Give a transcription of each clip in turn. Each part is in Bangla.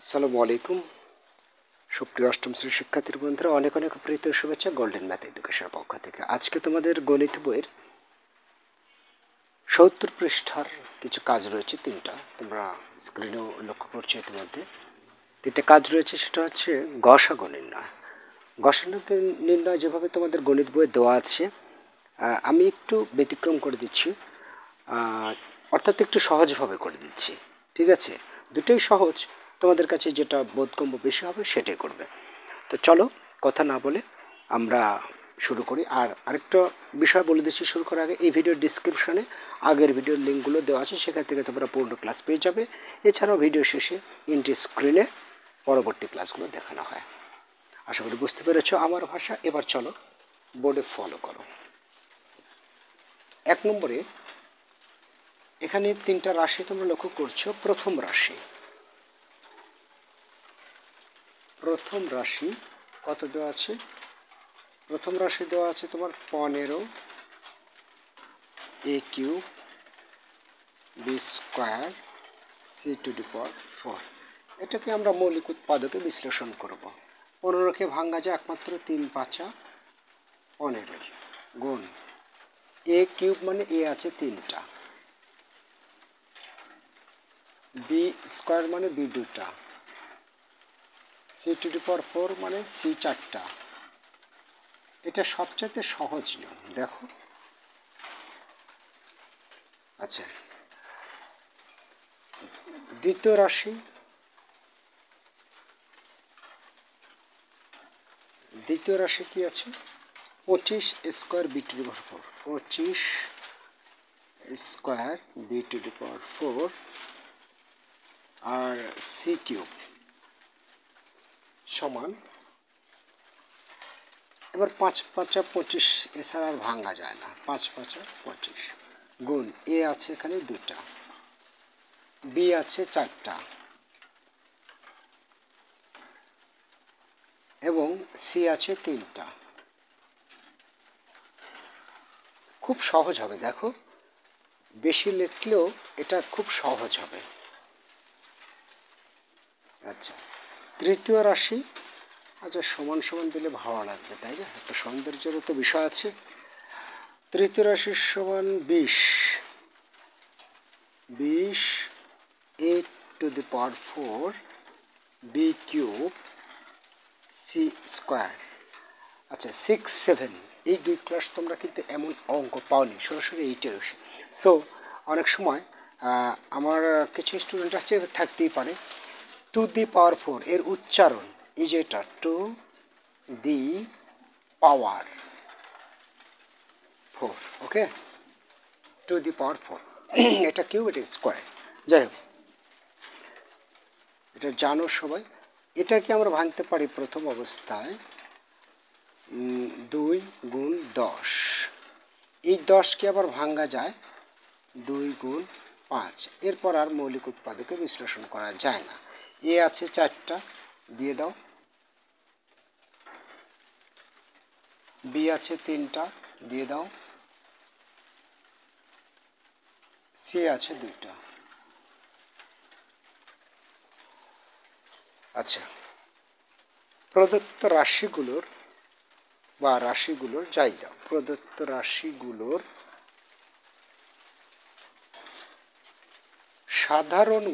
আসসালামু আলাইকুম সুপ্রিয় অষ্টম শ্রেণীর শিক্ষার্থী বন্ধুরা, অনেক অনেক প্রীত শুভেচ্ছা গোল্ডেন ম্যাথ এডুকেশনের পক্ষ থেকে। আজকে তোমাদের গণিত বইয়ের 70 পৃষ্ঠার কিছু কাজ রয়েছে, তিনটা। তোমরা স্ক্রিনেও লক্ষ্য করছো ইতিমধ্যে তিনটা কাজ রয়েছে। সেটা হচ্ছে গসাগু নির্ণয়। গসাগু নির্ণয় যেভাবে তোমাদের গণিত বইয়ে দেওয়া আছে, আমি একটু ব্যতিক্রম করে দিচ্ছি, অর্থাৎ একটু সহজভাবে করে দিচ্ছি। ঠিক আছে, দুটোই সহজ, তোমাদের কাছে যেটা বোধগম্য বেশি হবে সেটাই করবে। তো চলো কথা না বলে আমরা শুরু করি। আর আরেকটা বিষয় বলে দিচ্ছি শুরু করার আগে, এই ভিডিওর ডিসক্রিপশানে আগের ভিডিওর লিঙ্কগুলো দেওয়া আছে, সেখান থেকে তোমরা পূর্ণ ক্লাস পেয়ে যাবে। এছাড়াও ভিডিও শেষে ইন্টি স্ক্রিনে পরবর্তী ক্লাসগুলো দেখানো হয়। আশা করি বুঝতে পেরেছ আমার ভাষা। এবার চলো বোর্ডে ফলো করো। 1 নম্বরে এখানে তিনটা রাশি তোমরা লক্ষ্য করছো। প্রথম রাশি কত দেওয়া আছে? প্রথম রাশি দেওয়া আছে তোমার 15 a cube b square c to the power 4। এটাকে আমরা মৌলিক উৎপাদকে বিশ্লেষণ করব। 15কে ভাঙা যায় একমাত্র 3 5 15 গুণ a কিউব মানে a আছে 3টা, b স্কোয়ার মানে b 2টা, c টু দি পাওয়ার 4 মানে c 4টা। এটা সবচেয়ে সহজ নিয়ম, দেখো। আচ্ছা, দ্বিতীয় রাশি কি আছে? 25 square B to the power 4, 25 square B to the power 4 আর সি কিউব সমান, এবার 5 5 25, এছাড়া আর ভাঙা যায় না, 5 5 25 গুণ এ আছে এখানে 2টা, বি আছে 4টা এবং সি আছে 3টা। খুব সহজ হবে, দেখো, বেশি লিখলেও এটা খুব সহজ হবে। আচ্ছা, তৃতীয় রাশি, আচ্ছা সমান সমান দিলে ভালো লাগবে, তাই না? একটা সৌন্দর্যেরও তো বিষয় আছে। তৃতীয় রাশির সমান 20 a two the power 4 b cube c square. আচ্ছা, 6 7 এই 2 ক্লাস তোমরা কিন্তু এমন অঙ্ক পাওনি, সরাসরি এইটাই আসে। সো অনেক সময় আমার কিছু স্টুডেন্ট আছে, থাকতেই পারে, টু দি পাওয়ার 4 এর উচ্চারণ এই যে এটা, two the power 4, okay, two the power 4 এটা কিউব, এটা স্কোয়ার। যাই হোক, এটা জানো সবাই। এটাকে আমরা ভাঙতে পারি প্রথম অবস্থায় 2 গুণ 10। এই 10কে আবার ভাঙা যায় 2 গুণ 5। এরপর আর মৌলিক উৎপাদকে বিশ্লেষণ করা যায় না। এ আছে 4টা, দিয়ে দাও। বি আছে 3টা, দিয়ে দাও। সি আছে 2টা। আচ্ছা, প্রদত্ত রাশিগুলোর যাই দাও, প্রদত্ত রাশিগুলোর সাধারণ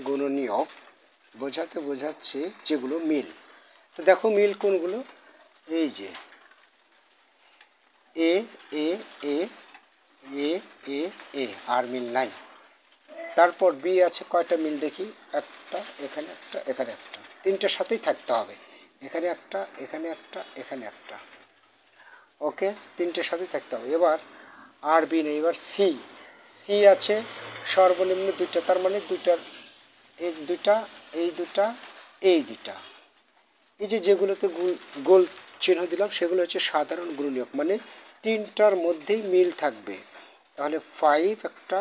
গুণনীয়ক বোঝাচ্ছে যেগুলো মিল। তো দেখো মিল কোনগুলো? এই যে এ এ এ এ এ এ আর মিল নাই। তারপর বি আছে কয়টা মিল দেখি? একটা, এখানে একটা, এখানে একটা, তিনটার সাথেই থাকতে হবে। এখানে একটা, এখানে একটা, এখানে একটা, ওকে, তিনটের সাথেই থাকতে হবে। এবার আর বি নেই। এবার সি আছে সর্বনিম্ন 2টা, তার মানে 2টার এই 2টা, এই 2টা, এই 2টা, এই যে যেগুলোতে গোল চিহ্ন দিলাম সেগুলো হচ্ছে সাধারণ গুণনীয়ক, মানে 3টার মধ্যেই মিল থাকবে। তাহলে 5 একটা,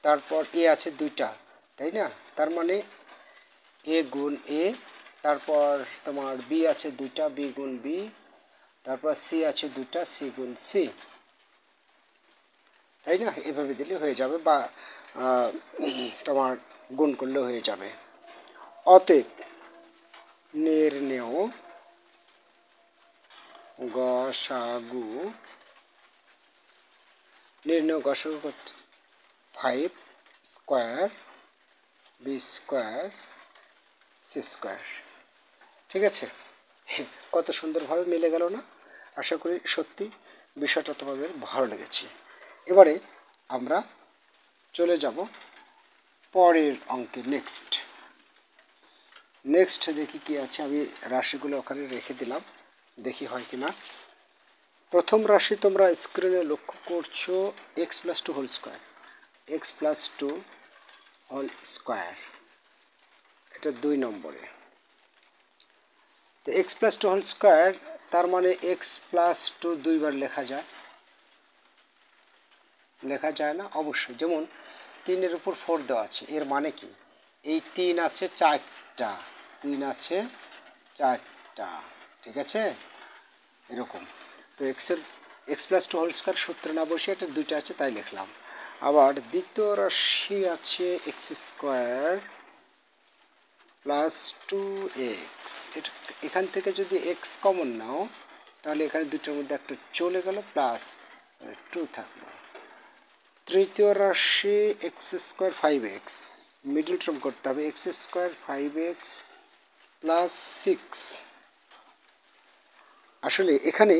তারপর এ আছে 2টা, তাই না? তার মানে এ গুণ এ, তারপর তোমার বি আছে 2টা, বি গুণ বি, তারপর সি আছে 2টা, সি গুণ সি, তাই না? এভাবে দিলে হয়ে যাবে। বা তোমার গুণ করলে হয়ে যাবে। অতএব নির্ণেয় গসাগু, নির্ণেয় গসাগু 5 square B square C square. ঠিক আছে, কত সুন্দরভাবে মিলে গেল না? আশা করি সত্যি বিষয়টা তোমাদের ভালো লেগেছে। এবারে আমরা চলে যাব পরের অঙ্কে। নেক্সট দেখি কি আছে। আমি রাশিগুলো ওখানে রেখে দিলাম, দেখি হয় কি না। প্রথম রাশি তোমরা স্ক্রিনে লক্ষ্য করছো X plus two whole square, X plus two whole square, এটা 2 নম্বরে। তো X plus two whole square তার মানে এক্স প্লাস টু 2 বার লেখা যায় না? অবশ্যই। যেমন 3-এর উপর 4 দেওয়া আছে, এর মানে কি? এই 3 আছে 4টা, 3 আছে 4টা, ঠিক আছে, এরকম। তো X plus two whole square সূত্রে না বসে এটা 2টা আছে তাই লিখলাম। আবার দ্বিতীয় রাশি আছে এক্স স্কোয়ার প্লাস 2x, এটা এখান থেকে যদি এক্স কমন নাও তাহলে এখানে দুটোর মধ্যে একটা চলে গেল, প্লাস 2 থাকলো। তৃতীয় রাশি x square 5x, middle term করতে হবে, এক্স স্কোয়ার 5x প্লাস 6। আসলে এখানে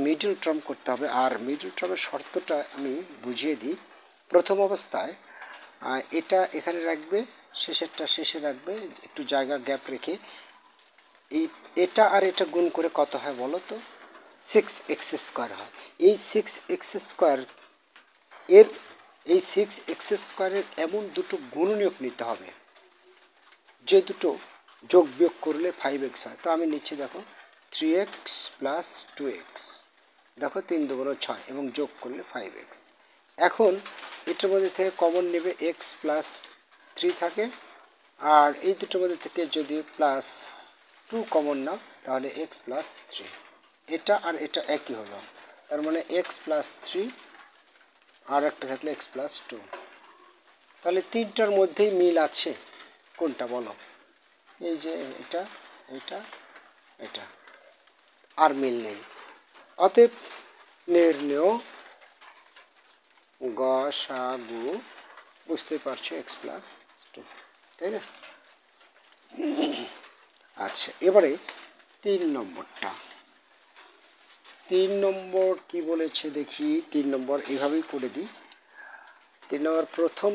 মিডল টার্ম করতে হবে, আর মিডল টার্মের শর্তটা আমি বুঝিয়ে দিই। প্রথম অবস্থায় এটা এখানে রাখবে, শেষেরটা শেষে রাখবে, একটু জায়গা গ্যাপ রেখে। এটা আর এটা গুণ করে কত হয় বলো তো? 6x স্কোয়ার হয়। এই 6x স্কোয়ার এর এই 6x স্কোয়ারের এমন দুটো গুণনীয়ক নিতে হবে যে দুটো যোগ বিয়োগ করলে 5x হয়। তো আমি নিচ্ছি, দেখো 3x প্লাস 2x, দেখো 3 2 6 এবং যোগ করলে 5x। এখন এটার মধ্যে থেকে কমন নেবে, x প্লাস 3 থাকে, আর এই দুটোর মধ্যে থেকে যদি প্লাস 2 কমন নাও তাহলে x প্লাস 3। এটা আর এটা একই হলো, তার মানে x প্লাস 3 আর একটা থাকলে x প্লাস 2। তাহলে তিনটার মধ্যেই মিল আছে, কোনটা বলো? এই যে এটা, এটা, এটা, আর মিল নেই। অতএব নির্ণেয় গসাগু, বুঝতে পারছো, এক্স প্লাস 2, তাই না? আচ্ছা, এবারে 3 নম্বরটা। 3 নম্বর কি বলেছে দেখি। 3 নম্বর এইভাবেই করে দিই। 3 নম্বর প্রথম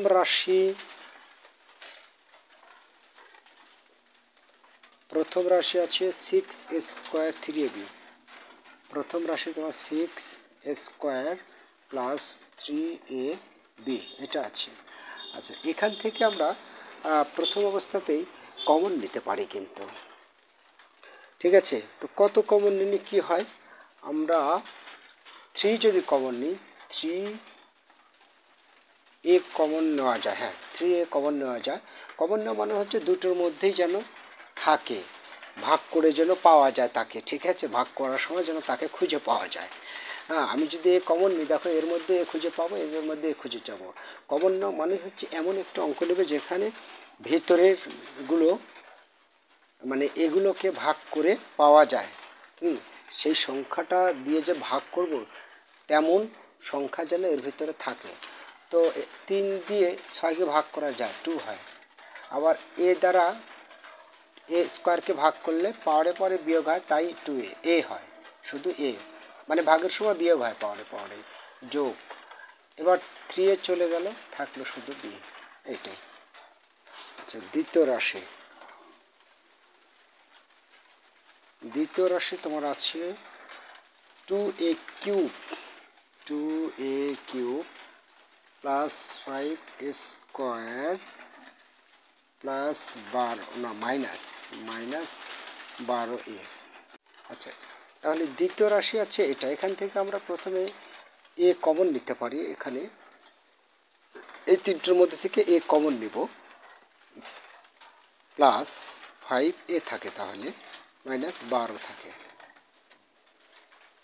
রাশি আছে 6a স্কোয়ার 3ab। প্রথম রাশি তোমার 6a স্কোয়ার প্লাস 3ab, এটা আছে। আচ্ছা, এখান থেকে আমরা প্রথম অবস্থাতেই কমন নিতে পারি কিন্তু, ঠিক আছে। তো কত কমন নিলে কি হয়? আমরা 3 যদি কমন নিই, 3a কমন নেওয়া যায়। হ্যাঁ, 3a কমন নেওয়া যায়। কমন নেওয়া মানে হচ্ছে দুটোর মধ্যেই যেন থাকে, ভাগ করে যেন পাওয়া যায় তাকে, ঠিক আছে, ভাগ করার সময় যেন তাকে খুঁজে পাওয়া যায়। হ্যাঁ, আমি যদি এ কমন নিই, দেখো এর মধ্যে এ খুঁজে পাবো, এর মধ্যে এ খুঁজে যাবো। কমন নেওয়া মানে হচ্ছে এমন একটা অঙ্ক নেবে যেখানে ভেতরের গুলো মানে এগুলোকে ভাগ করে পাওয়া যায়। সেই সংখ্যাটা দিয়ে যে ভাগ করব তেমন সংখ্যা যেন এর ভিতরে থাকে। তো 3 দিয়ে 6কে ভাগ করা যায়, 2 হয়। আবার এ দ্বারা এ স্কোয়ারকে ভাগ করলে পাওয়ারে পরে বিয়োগ হয়, তাই 2a এ হয়, শুধু এ, মানে ভাগের সময় বিয়োগ হয়, পাওয়ারে যোগ। এবার 3a চলে গেল, থাকলো শুধু b, এইটাই। আচ্ছা, দ্বিতীয় রাশি তোমার আছে 2a cube plus 5a square plus 12 না মাইনাস 12a। আচ্ছা, তাহলে দ্বিতীয় রাশি আছে এটা। এখান থেকে আমরা প্রথমে এ কমন নিতে পারি। এখানে এই তিনটের মধ্যে থেকে এ কমন নিব, প্লাস 5a থাকে, তাহলে মাইনাস 12 থাকে।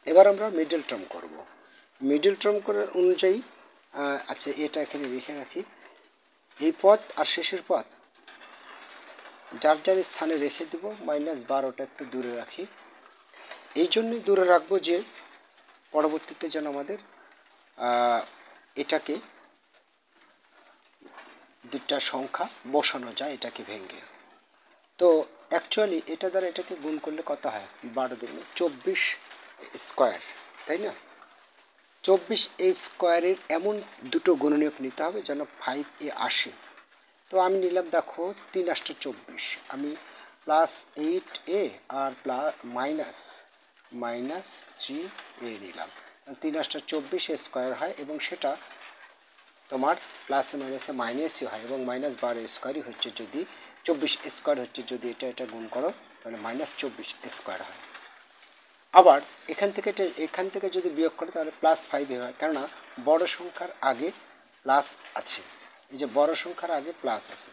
এবার আমরা মিডল টার্ম করব। মিডল টার্ম করার অনুযায়ী আচ্ছা, এটা এখানে লিখে রাখি। এই পদ আর শেষের পদ যার যার স্থানে রেখে দেব। -12টা একটু দূরে রাখি, এই জন্যই দূরে রাখবো যে পরবর্তীতে যেন আমাদের এটাকে দুটা সংখ্যা বসানো যায় এটাকে ভেঙে। তো অ্যাকচুয়ালি এটা দ্বারা এটাকে গুণ করলে কত হয়? 12 দুগুণে 24 স্কোয়ার, তাই না? 24 স্কোয়ারের এমন দুটো গুণনীয়ক নিতে হবে যেন 5 আসে। তো আমি নিলাম, দেখো 3 × 8 = 24, আমি +8a আর -3a নিলাম। 3 × 8 = 24 স্কোয়ার হয় এবং সেটা তোমার প্লাসে মাইনাসে মাইনাসই হয় এবং -12 স্কোয়ারই হচ্ছে যদি 24 স্কোয়ার হচ্ছে যদি এটা গুণ করো তাহলে -24 স্কোয়ার হয়। আবার এখান থেকে যদি বিয়োগ করে তাহলে +5 হয়, কেননা বড় সংখ্যার আগে প্লাস আছে। এই যে বড় সংখ্যার আগে প্লাস আছে,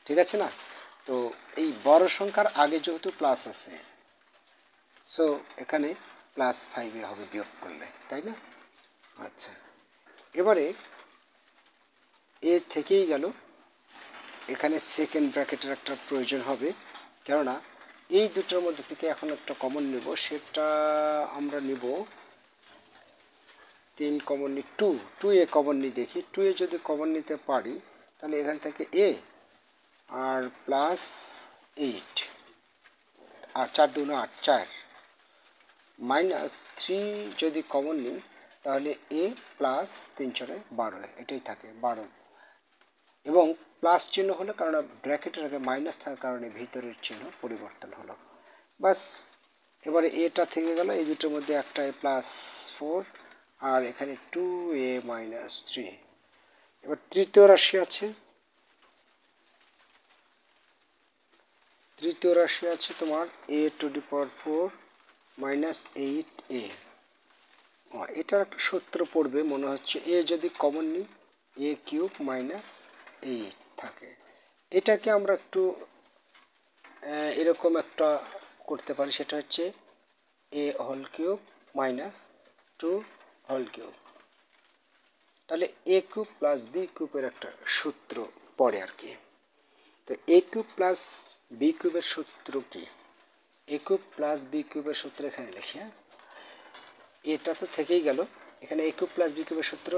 ঠিক আছে না? তো এই বড় সংখ্যার আগে যেহেতু প্লাস আছে, সো এখানে +5 হবে বিয়োগ করলে, তাই না? আচ্ছা, এবারে এ থেকেই গেল, এখানে সেকেন্ড ব্র্যাকেটের একটা প্রয়োজন হবে, কেননা এই দুটোর মধ্যে থেকে এখন একটা কমন নেব, সেটা আমরা নেব 3 কমন নিই, 2a কমন নিই। দেখি 2a যদি কমন নিতে পারি তাহলে এখান থেকে a আর +8 আর 4 2 8 4 -3 যদি কমন নিই তাহলে a +3 4 12, এটাই থাকে 12 এবং প্লাস চিহ্ন হলো কারণ ব্র্যাকেটের আগে মাইনাস থাকার কারণে ভিতরের চিহ্ন পরিবর্তন হলো। বাস, এবারে এটা থেকে গেল, এই দুটোর মধ্যে একটা +4 আর এখানে 2a - 3। এবার তৃতীয় রাশি আছে, তোমার a⁴ -8a। এটার একটা সূত্র পড়বে মনে হচ্ছে, এ যদি কমন নিই a³ -8 থাকে। এটাকে আমরা একটু এরকম একটা করতে পারি, সেটা হচ্ছে a³ - 2³ তাহলে a³ + b³ এর একটা সূত্র পড়ে আর কি। তো a³ + b³ এর সূত্র কি? a³ + b³ এর সূত্র এখানে লিখি। এটা তো থেকেই গেল, এখানে a³ + b³ এর সূত্র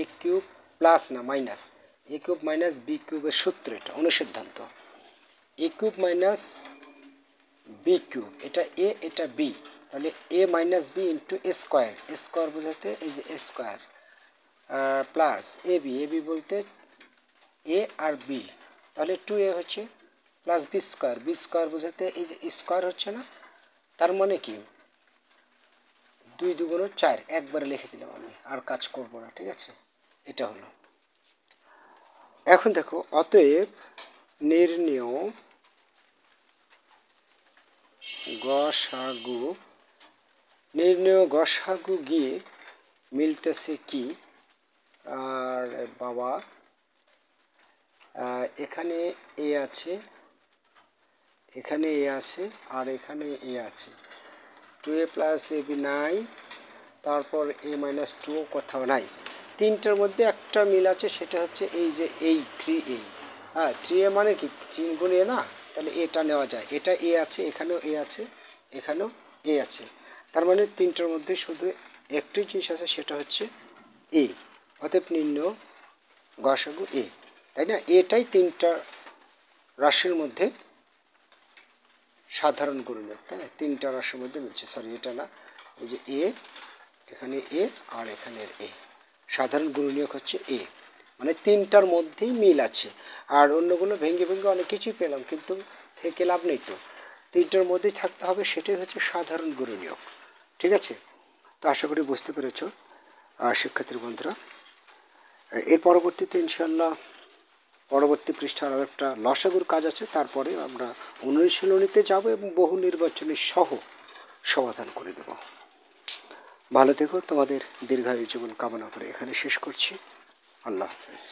a³ প্লাস না মাইনাস, a³ - b³ এর সূত্র, এটা অনুসিদ্ধান্ত। a³ - b³ এটা a এটা b, তাহলে a - b * স্কোয়ার, স্কোয়ার বোঝাতে এই যে স্কোয়ার প্লাস ab বলতে a আর b, তাহলে 2a হচ্ছে প্লাস b স্কোয়ার বোঝাতে এই যে স্কোয়ার হচ্ছে না, তার মানে কি 2 2 4 একবারে লিখে দিলাম, আমি আর কাজ করব না, ঠিক আছে? এটা হলো। এখন দেখো, অতএব নির্ণেয় গসাগু গিয়ে মিলতেছে কি? আর বাবা, এখানে এ আছে, এখানে এ আছে আর এখানে এ আছে, 2a + ab নাই, তারপর a - 2 কোথাও নাই। তিনটার মধ্যে একটা মিল আছে, সেটা হচ্ছে এই যে এই 3a। হ্যাঁ, 3a মানে কি 3 গুণ a না, তাহলে এটা নেওয়া যায়, এটা এ আছে, এখানেও এ আছে, এখানেও এ আছে, তার মানে তিনটার মধ্যে শুধু একটি জিনিস আছে, সেটা হচ্ছে এ। অতএব নির্ণেয় গসাগু এ, তাই না? এটাই তিনটা রাশির মধ্যে সাধারণ গুণনীয়ক, তাই না? তিনটা রাশির মধ্যে মিলছে, সরি এটা না, এই যে এ, এখানে এ আর এখানে এ, সাধারণ গুণনীয়ক হচ্ছে এ, মানে তিনটার মধ্যেই মিল আছে। আর অন্যগুলো ভেঙে অনেক কিছুই পেলাম, কিন্তু থেকে লাভ নেই, তো তিনটার মধ্যেই থাকতে হবে, সেটাই হচ্ছে সাধারণ গুণনীয়ক, ঠিক আছে? তো আশা করি বুঝতে পেরেছ শিক্ষার্থী বন্ধুরা। এর পরবর্তীতে ইনশাল্লাহ পরবর্তী পৃষ্ঠার আর একটা লসাগুর কাজ আছে, তারপরে আমরা অনুশীলনীতে যাব এবং বহু নির্বাচনী সহ সমাধান করে দেব। ভালো থেকো, তোমাদের দীর্ঘায়ু জীবন কামনা করে এখানে শেষ করছি। আল্লাহ হাফেজ।